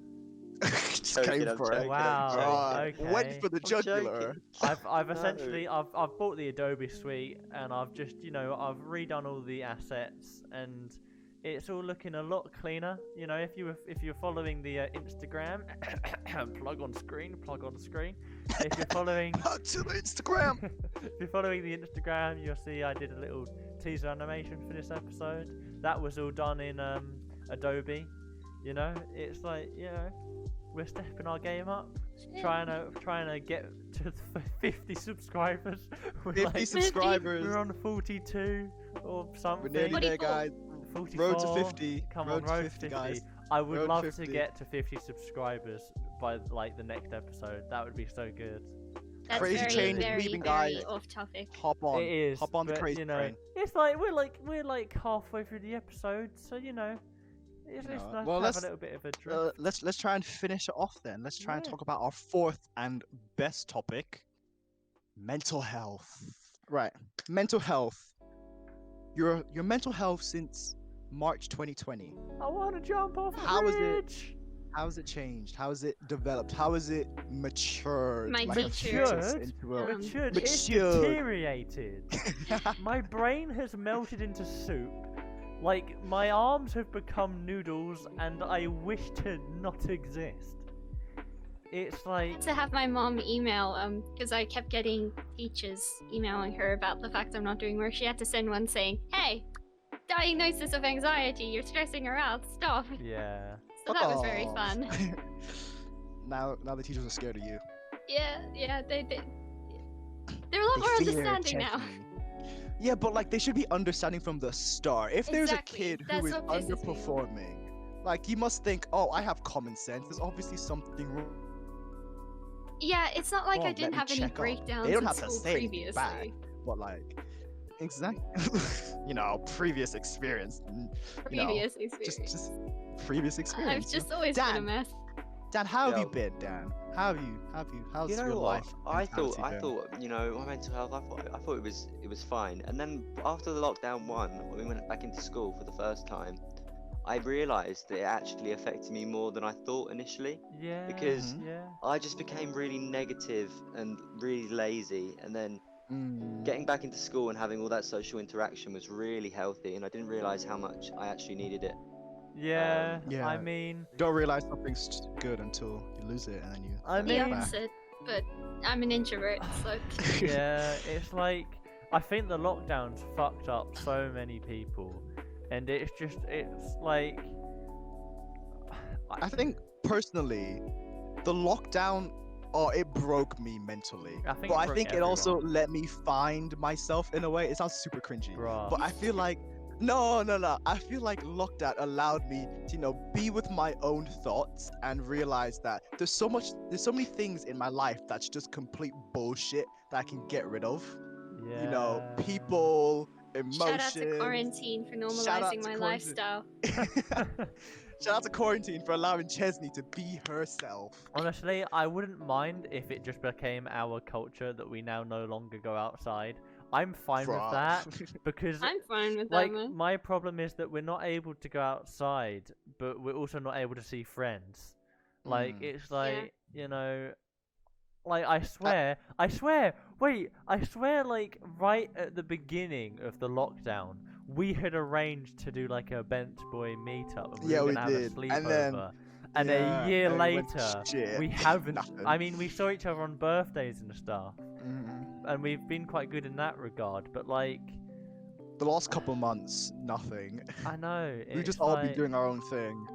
Just Joking, came I'm for it. joking, Wow. Raw. Okay. Went for the I'm jugular. joking. I've No. essentially I've bought the Adobe suite and I've just I've redone all the assets and it's all looking a lot cleaner. You know, if you're following the Instagram, plug on screen. If you're following Out to the Instagram. if you're following the Instagram, you'll see I did a little teaser animation for this episode. That was all done in Adobe. You know, it's like we're stepping our game up. Trying to get to 50 subscribers. We're 50 subscribers. We're on 42 or something. We're nearly there, 44. guys. 44. Road to 50. Come Road on, to road 50, 50. guys. I would Road love 50. to get to 50 subscribers by like the next episode. That would be so good. That's Crazy very, Train is very, leaving, very guys. off topic. Hop on. It is. Hop on the but, crazy you know, train. it's like we're like halfway through the episode, so you know, it's nice well, to have a little bit of a drift. Let's try and finish it off then. Let's try and Yeah. talk about our fourth and best topic: mental health. Right, mental health. Your mental health since March 2020. I want to jump off a How is it? bridge. How has it changed? How has it developed? How has it matured? My like a teacher- fetus into a... Matured. It's Matured. deteriorated. My brain has melted into soup. Like, my arms have become noodles and I wish to not exist. It's like... To have my mom email, because I kept getting teachers emailing her about the fact I'm not doing work. She had to send one saying, "Hey, diagnosis of anxiety. You're stressing her out. Stop." Yeah. So that was very Fuck fun. off. now the teachers are scared of you. Yeah, they're a lot They more fear understanding now. Chesney. Yeah, but like they should be understanding from the start. If there's Exactly, a kid that's who is what pisses me off. underperforming, like you must think, oh, I have common sense. There's obviously something wrong. Yeah, it's not like Well, I let didn't me have any check up. breakdowns They don't in have to school say it's previously. bad. But like, exactly, previous experience. Previous experience. Just previous experience. I've just always been a Dan. mess. Dan, how have you Yo. been, Dan? How's You your know what? life? I mentality thought, been? you know, my mental health. I thought it was fine. And then after the lockdown one, when we went back into school for the first time, I realised that it actually affected me more than I thought initially. Yeah. Because- Yeah. I just became really negative and really lazy, and then Mm. getting back into school and having all that social interaction was really healthy, and I didn't realise how much I actually needed it. Yeah. Yeah. I mean... Don't realize something's good until you lose it, and then you. I The mean- back. opposite, but I'm an introvert, so Yeah, it's like I think the lockdowns fucked up so many people, and it's like I think personally, the lockdown, it broke me mentally. I think but it I broke think it also everyone. let me find myself in a way. It sounds super cringy, bruh. but I feel like no. I feel like lockdown allowed me to, be with my own thoughts and realize that there's so many things in my life that's just complete bullshit that I can get rid of. Yeah. People, emotions. shout out to quarantine for Shout out normalizing to my quarantine. lifestyle. Shout out to quarantine for allowing Chesney to be herself. Honestly, I wouldn't mind if it just became our culture that we now no longer go outside. I'm fine with Bruh. that because I'm fine with like that, man. my problem is that we're not able to go outside, but we're also not able to see friends. Like Mm. it's like like I swear, like right at the beginning of the lockdown, we had arranged to do like a bench boy meetup, and we Yeah, were we gonna have did. a sleepover. And then- And Yeah, a year and we went, later, "Shit, we haven't. nothing." I mean, we saw each other on birthdays and stuff, Mhm. and we've been quite good in that regard. But like, The last couple months, nothing. I know We've just it's all like, been doing our own thing.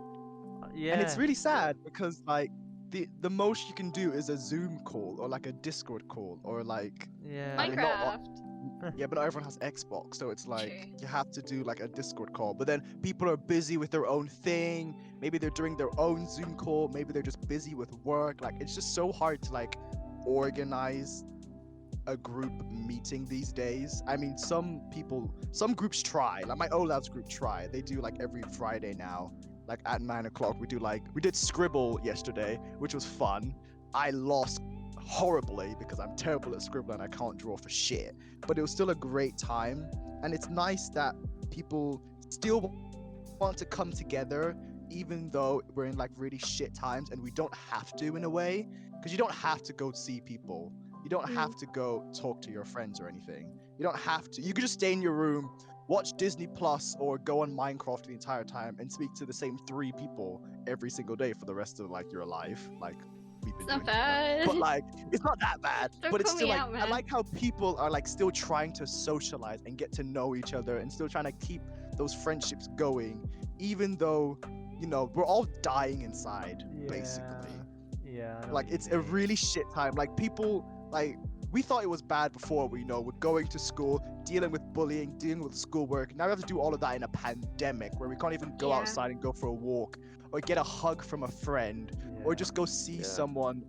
Yeah, And it's really sad because like the most you can do is a Zoom call or like a Discord call or like yeah. I mean, not all- Minecraft. yeah, but not everyone has Xbox, so it's like True. you have to do like a Discord call. But then people are busy with their own thing. Maybe they're doing their own Zoom call. Maybe they're just busy with work. Like it's just so hard to like organize a group meeting these days. I mean, some groups try. Like my OLabs group try. They do like every Friday now. Like at 9 o'clock, we did Scribble yesterday, which was fun. I lost horribly because I'm terrible at Scribble and I can't draw for shit. But it was still a great time, and it's nice that people still want to come together, even though we're in like really shit times, and we don't have to in a way, because you don't have to go see people. You don't have to go talk to your friends or anything. You don't have to. You could just stay in your room, watch Disney Plus, or go on Minecraft the entire time and speak to the same 3 people every single day for the rest of like your life. Like we've been It's not doing together. bad. But like it's not that bad. Don't but it's call still me like out, I man. like how people are like still trying to socialize and get to know each other and still trying to keep those friendships going, even though we're all dying inside, basically. Yeah, I know Like what you it's a mean. really shit time. Like people, like we thought it was bad before. We're going to school, dealing with bullying, dealing with schoolwork. Now we have to do all of that in a pandemic where we can't even go outside and go for a walk, or get a hug from a friend, or just go see someone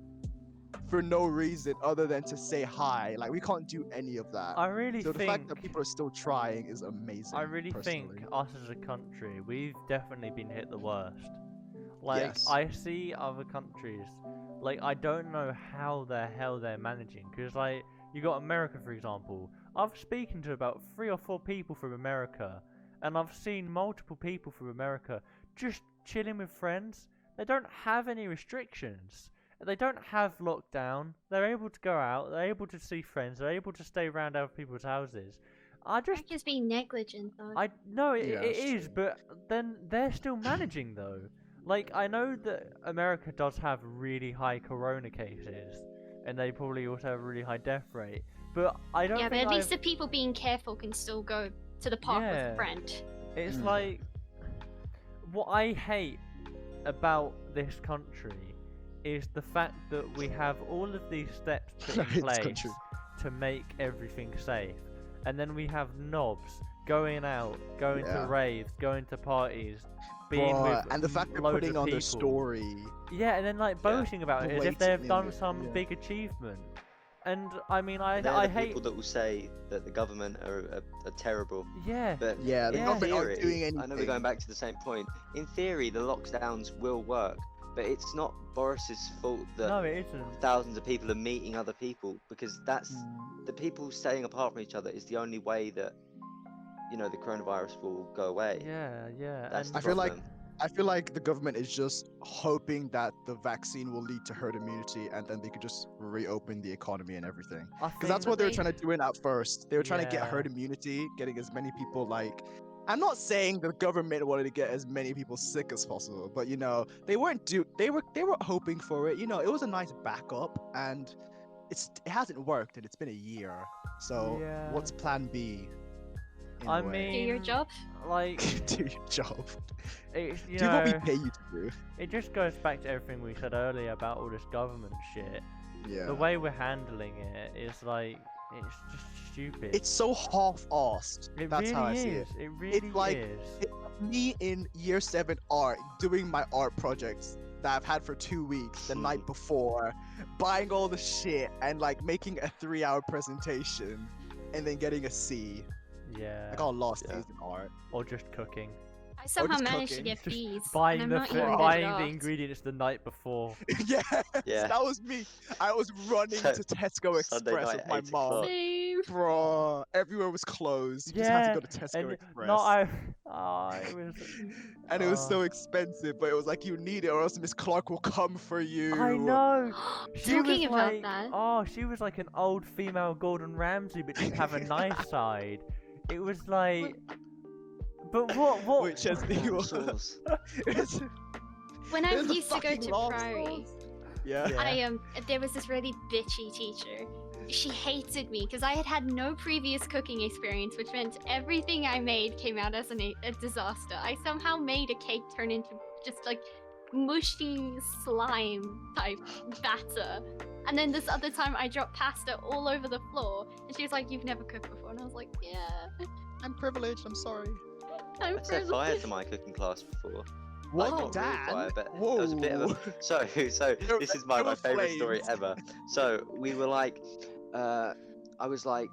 for no reason other than to say hi. Like, we can't do any of that. I really So think the fact that people are still trying is amazing. I really personally. think us as a country, we've definitely been hit the worst. Like, Yes. I see other countries, like, I don't know how the hell they're managing, because, like, you got America, for example. I've spoken to about 3 or 4 people from America, and I've seen multiple people from America just chilling with friends. They don't have any restrictions. They don't have lockdown. They're able to go out. They're able to see friends. They're able to stay around other people's houses. That's just being negligent, though. It is, but then they're still managing though. Like, I know that America does have really high corona cases, and they probably also have a really high death rate. But I don't. Yeah, think but at least the people being careful can still go to the park with a friend. It's like, what I hate about this country is the fact that we have all of these steps put in place to make everything safe, and then we have knobs going out, going to raves, going to parties, being with and the fact they're loads putting of on their people. story. Yeah, and then like boasting about it as if they've done Blatantly, some big achievement. And I mean, I They're the hate people that will say that the government are terrible. Yeah. But Yeah, the in government theory, aren't doing anything. I know we're going back to the same point. In theory, the lockdowns will work, but it's not Boris's fault that No, it isn't. thousands of people are meeting other people, because that's the people staying apart from each other is the only way that the coronavirus will go away. Yeah. That's And the I feel like problem. I feel like the government is just hoping that the vaccine will lead to herd immunity, and then they could just reopen the economy and everything. I Because that's what they were trying to do at first. They were trying to get Yeah. herd immunity, getting as many people like. I'm not saying the government wanted to get as many people sick as possible, but they weren't they were hoping for it. It was a nice backup, and it hasn't worked, and it's been a year. So Yeah. what's Plan B? in a I way? Do your mean, job. like, Do your job. it's, you Do what we know, pay you to do. it just goes back to everything we said earlier about all this government shit. Yeah. The way we're handling it is like, it's just stupid. It's so half-assed. It That's really how I see is. it. It really like- is. Me in year 7 art, doing my art projects that I've had for 2 weeks, the night before, buying all the shit and like making a 3-hour presentation, and then getting a C. Yeah. I got lost Yeah. days in art. Or just cooking. I somehow just managed to cooking. get Just B's. Buying and the I'm not even good at buying the art. ingredients the night before. Yeah, Yeah. that was me. I was running So- to Tesco Sunday Express night, with my 8 mom. o'clock. Same. Bro, everywhere was closed. You just had to go to Tesco and Express. it was. And it was so expensive, but it was like, you need it or else Miss Clark will come for you. I know. She was Talking about like, that. oh, she was like an old female Gordon Ramsay, but didn't have a nice side. It was like, but what? Wait, Chesney, what? Sauce. When I There's a used to go fucking to long Priory, sauce. Yeah. Yeah. there was this really bitchy teacher. She hated me because I had had no previous cooking experience, which meant everything I made came out as a disaster. I somehow made a cake turn into just like mushy slime type batter. And then this other time I dropped pasta all over the floor, and she was like, "You've never cooked before," and I was like, "Yeah, I'm privileged, I'm sorry. I'm I set fire privileged." to my cooking class before. What, Like, not Dan? real fire, but Whoa. it was a bit of a. So this is my there were favorite story flames. ever. So we were like, I was like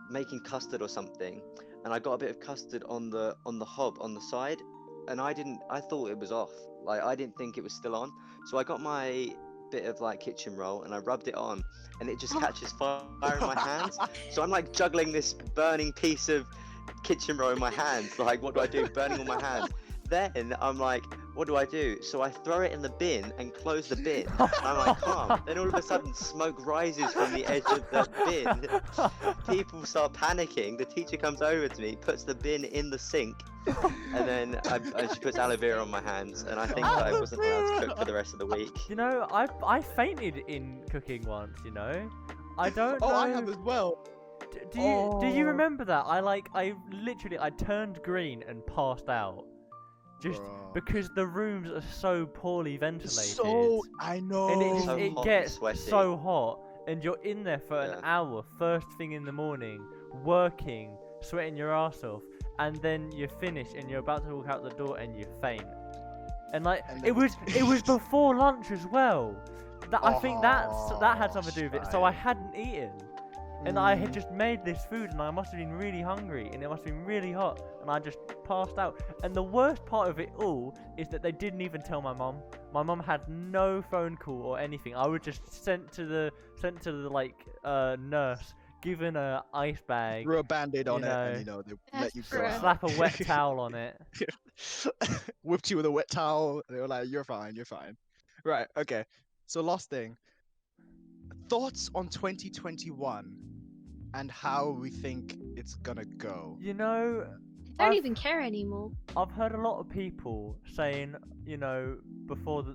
making custard or something, and I got a bit of custard on the hob on the side, and I thought it was off. Like, I didn't think it was still on. So I got my bit of like kitchen roll and I rubbed it on, and it just catches fire in my hands. So I'm like juggling this burning piece of kitchen roll in my hands. Like, what do I do? Burning on my hands. Then I'm like, what do I do? So I throw it in the bin and close the bin. And I'm like, calm. Then all of a sudden, smoke rises from the edge of the bin. People start panicking. The teacher comes over to me, puts the bin in the sink, and then she puts aloe vera on my hands. And I think I wasn't allowed to cook for the rest of the week. You know, I fainted in cooking once. You know, I don't know. Oh, I have as well. Do you remember that? I literally turned green and passed out. Just Bruh. because the rooms are so poorly ventilated. So, I know. And So it hot and gets sweaty. so hot, and you're in there for an Yeah. hour, first thing in the morning, working, sweating your ass off, and then you finish and you're about to walk out the door and you faint. And like And it then- was before lunch as well. I think that had Oh, something to do with it. So I shite. hadn't eaten. And I had Mm. just made this food and I must have been really hungry and it must have been really hot and I just passed out. And the worst part of it all is that they didn't even tell my mum. My mum had no phone call or anything. I was just sent to the like nurse, given a ice bag, Threw a band-aid on you it, know. and they let That's you go true. out. slap a wet towel on it. Whipped you with a wet towel. They were like, "You're fine, you're fine." Right. Okay. So last thing. Thoughts on 2021 and how we think it's gonna go. You know, I don't I've- even care anymore. I've heard a lot of people saying, you know, before it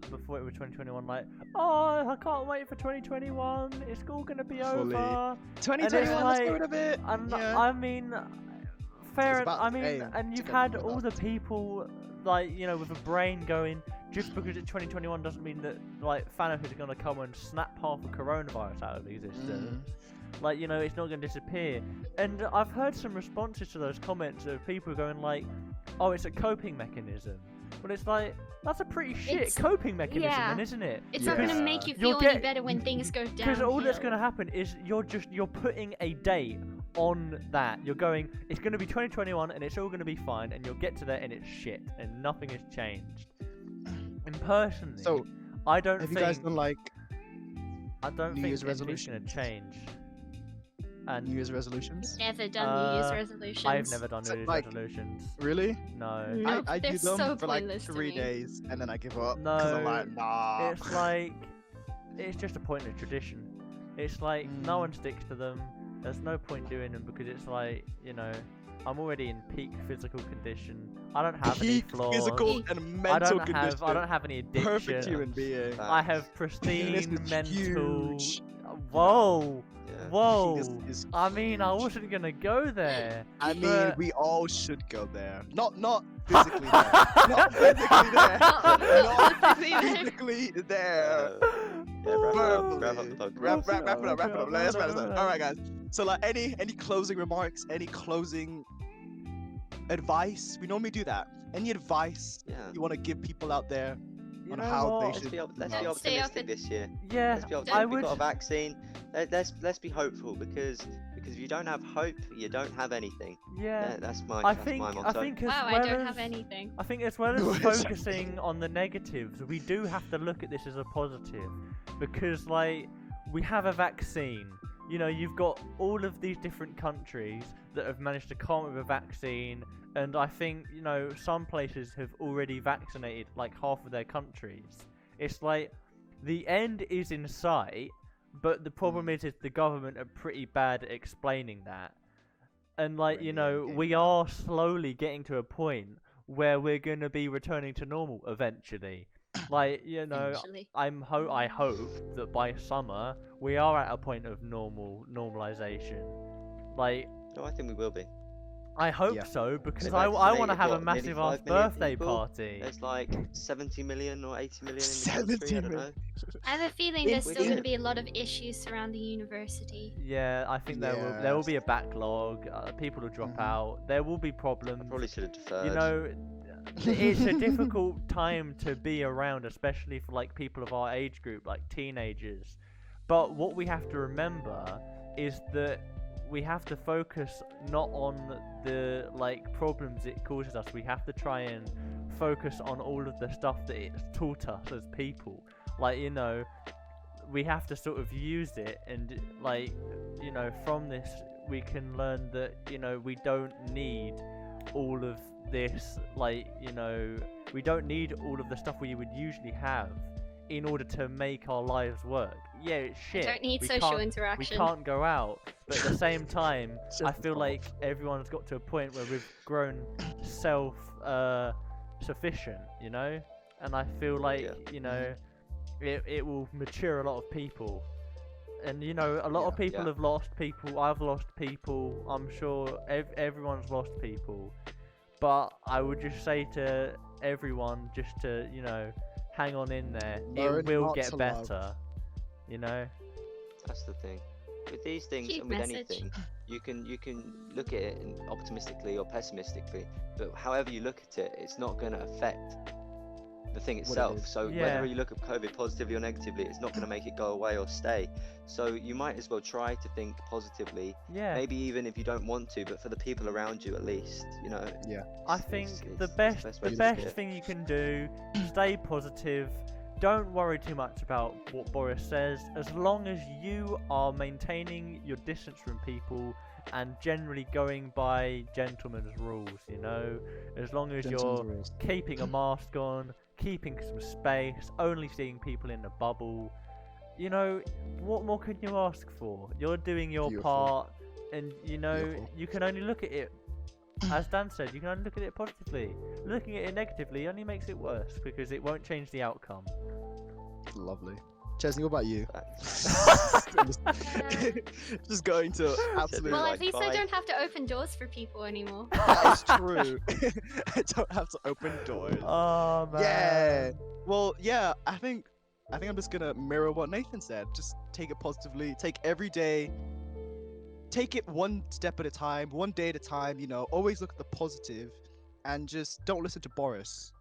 was 2021, like, oh, I can't wait for 2021. It's all gonna be Fully. over. 2021, let's get like- rid of it. And Yeah. I mean, fair. about I mean, aim and to you've get had rid of all the that. people, like, you know, with a brain going, just because it's 2021 doesn't mean that, like, Thanos is gonna come and snap half the coronavirus out of existence. Like, you know, it's not going to disappear. And I've heard some responses to those comments of people going like, oh, it's a coping mechanism. But it's like, that's a pretty shit It's- coping mechanism, yeah. then, isn't it? It's not going Yeah. to make you You'll feel any get- better when things go down. Because all that's going to happen is you're putting a date on that. You're going, it's going to be 2021 and it's all going to be fine, and you'll get to there and it's shit and nothing has changed. And personally, So, I don't have you think guys done like I don't New think Year's anything's going resolutions? to change. And New Year's resolutions? Never done New Year's Uh, resolutions. I've never done So, New Year's like- resolutions. Really? No. No. I they're do them so for like pointless to 3 me. days and then I give up because I'm No, like, nah. It's like, it's just a pointless tradition. It's like, no Mm. one sticks to them. There's no point doing them because it's like, you know, I'm already in peak physical condition. I don't have any Peak flaws. physical and I mental don't condition. have any addiction. Perfect human being. I have This pristine is mental. huge. Whoa, Yeah. whoa. This is I mean, I huge. wasn't gonna go there. I mean, but- we all should go there. Not physically there. Not physically there. Not Not physically there. physically there. Yeah, wrap it up. Verbally. Wrap up the podcast. Wrap it up. Let's wrap this up. All right, guys. So, like, any closing remarks? Any closing advice? We normally do that. Any advice Yeah. you want to give people out there? You on know how they what? should- Let's be Let's stay up optimistic this year. Yeah, Let's be I optimistic. We've would. got a vaccine. Let's be hopeful because if you don't have hope, you don't have anything. Yeah. That's my I that's think my I motto. think as Wow, well I don't as have anything. I think as well No, as it's- focusing on the negatives, we do have to look at this as a positive because, like, we have a vaccine. You know, you've got all of these different countries that have managed to come up with a vaccine, and I think, you know, some places have already vaccinated like half of their countries. It's like the end is in sight, but the problem is the government are pretty bad at explaining that. And, like, you know, we are slowly getting to a point where we're going to be returning to normal eventually. Like, you know, Eventually. I hope that by summer we are at a point of normalization. Like, No, I think we will be. I hope Yeah. so because They've I want to vaccinated, have a what, nearly massive ass 5 million birthday people? party. There's like 70 million or 80 million in the country. I 70 don't know. I have a feeling there's In- still going to in- be a lot of issues surrounding university. Yeah, I think there will be a backlog. People will drop Mhm. out. There will be I problems. probably should have deferred. You know, it's a difficult time to be around, especially for like people of our age group, like teenagers. But what we have to remember is that we have to focus not on the like problems it causes us. We have to try and focus on all of the stuff that it's taught us as people. Like, you know, we have to sort of use it, and like, you know, from this we can learn that, you know, we don't need all of this, like, you know, we don't need all of the stuff we would usually have in order to make our lives work. Yeah, it's shit. Don't need we social can't, interaction. We can't go out, but at the same time, It's I just feel tough. like everyone's got to a point where we've grown self-sufficient, you know? And I feel like, Yeah. you know, it will mature a lot of people. And, you know, a lot of Yeah, people yeah. have lost people. I've lost people. I'm sure everyone's lost people. But I would just say to everyone just to, you know, hang on in there. Learn It will not get to love. better. You know? That's the thing. With these things Cute and with message. anything, you can look at it optimistically or pessimistically, but however you look at it, it's not going to affect the thing itself. is. So Yeah. whether you look at COVID positively or negatively, it's not going to make it go away or stay. So you might as well try to think positively. Yeah. Maybe even if you don't want to, but for the people around you at least, you know. I think the it's best way the to best look at it. thing you can do, stay positive. Don't worry too much about what Boris says, as long as you are maintaining your distance from people and generally going by gentlemen's rules, you know? As long as Gentlemen's you're rules. keeping a mask on, keeping some space, only seeing people in a bubble, you know, what more can you ask for? You're doing your Beautiful. part, and you know, Beautiful. you can only look at it, as Dan said, you can only look at it positively. Looking at it negatively only makes it worse, because it won't change the outcome. Lovely. Chesney, what about you? Facts. Just going to absolute. Well, like, at least I bye. don't have to open doors for people anymore. That is true. I don't have to open doors. Oh man. Yeah. Well, yeah. I think I'm just gonna mirror what Nathan said. Just take it positively. Take every day. Take it one step at a time, one day at a time. You know, always look at the positive, and just don't listen to Boris.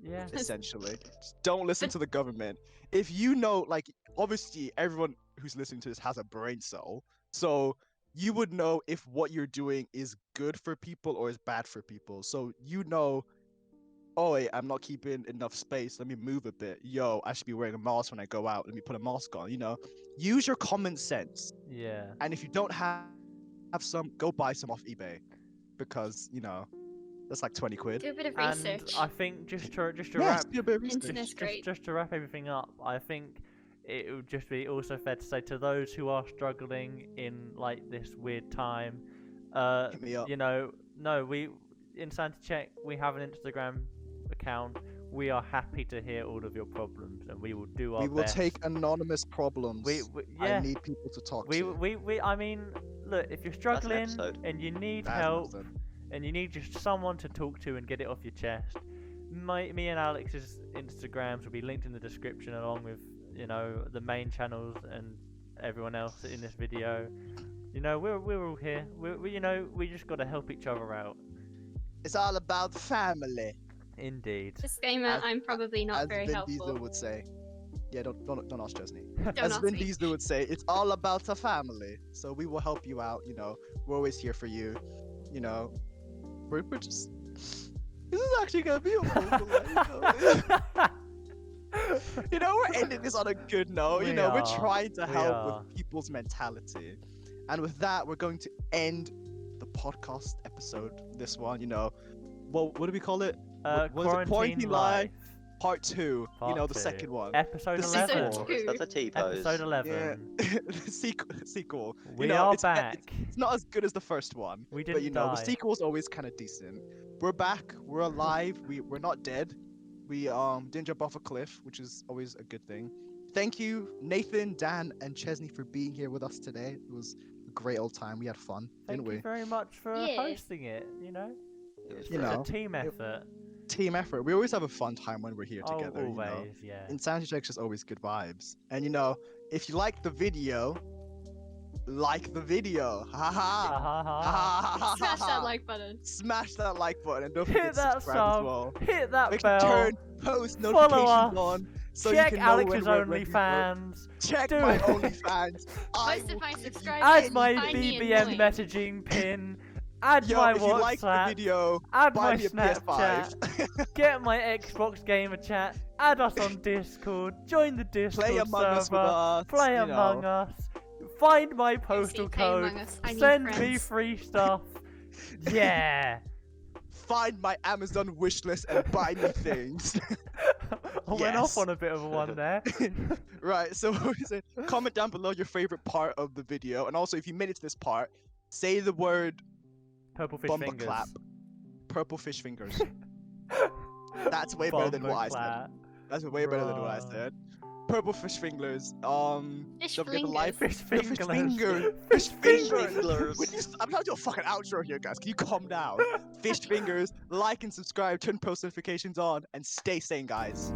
Yeah. Essentially, just don't listen to the government. If you know, like, obviously everyone who's listening to this has a brain cell, so you would know if what you're doing is good for people or is bad for people. So you know, oh, wait, I'm not keeping enough space. Let me move a bit. Yo, I should be wearing a mask when I go out. Let me put a mask on. You know, use your common sense. Yeah. And if you don't have some, go buy some off eBay, because you know that's like 20 quid. Do a bit of And research. I think just to Yes, wrap do a bit of research. Internet's great. just to wrap everything up, I think it would just be also fair to say to those who are struggling in like this weird time, Hit me up. you know, no, we in Santa Check we have an Instagram account. We are happy to hear all of your problems, and we will do our We will best. take anonymous problems. Yeah. I need people to talk we, to. we I mean, look, if you're That's an struggling episode. and you need That's help awesome. and you need just someone to talk to and get it off your chest, me and Alex's Instagrams will be linked in the description, along with, you know, the main channels and everyone else in this video. You know, we're all here. We you know, we just got to help each other out. It's all about family, Indeed. Disclaimer: as- I'm probably not as very Vin helpful. Diesel would say. Yeah, don't ask Chesney. Don't As ask Vin me. Diesel would say, it's all about the family. So we will help you out. You know, we're always here for you. You know, we're just. This is actually gonna be a you know, we're ending this on a good note. You We know, we're are. trying to We help are. with people's mentality. And with that, we're going to end the podcast episode. This one, you know, well, what do we call it? What was it? Quarantine Live Part 2. You Part know, the 2. second one. Episode The 11. sequel. That's a T-pose. Episode 11. Yeah, the sequel. We You know, are it's back. It's not as good as the first one. We But didn't you know, die. the sequel's always kind of decent. We're back. We're alive. We're not dead. We didn't jump off a cliff, which is always a good thing. Thank you, Nathan, Dan, and Chesney, for being here with us today. It was a great old time. We had fun, Thank didn't we? you very much for Yeah. hosting it, you know? It was You great. know, It's a team effort. Team effort. We always have a fun time when we're here Oh, together. You know? always, yeah. Insanity Check's just always good vibes. And you know, if you like the video, like the video. Ha ha. Ha ha ha. Ha ha. Smash that like button. Smash that like button and don't Hit forget to that subscribe sub. as well. Hit that Make sure bell. to turn post Follow notifications us. on so Check you can know Alex's when we OnlyFans. Check Do my it. OnlyFans. I Most will of my give you subscribers Add my find me BBM annoying. messaging pin. Add Yo, my if you like the WhatsApp. video, Add buy my me a Snapchat. PS5. Get my Xbox gamer chat. Add us on Discord. Join the Discord Play Among Us with server. us. Play you Among know. Us. Find my postal Play Among code. Us. I need Send me friends. free stuff. Yeah. Find my Amazon wish list and buy me things. I went off Yes. on a bit of a one there. Right, so what is it? Comment down below your favorite part of the video, and also if you made it to this part, say the word Purple fish bumper fingers. clap. Purple fish fingers. That's way better than Bumper what I said. clap. That's way better than what I Bruh. said. Purple fish fingers. Fish Don't forget the live flingers. Fish the fish fingerless. finger. Fish Fish fingers. Finglers. Would you I'm trying to do a fucking outro here, guys. Can you calm down? Fish fingers. Like and subscribe. Turn post notifications on, and stay sane, guys.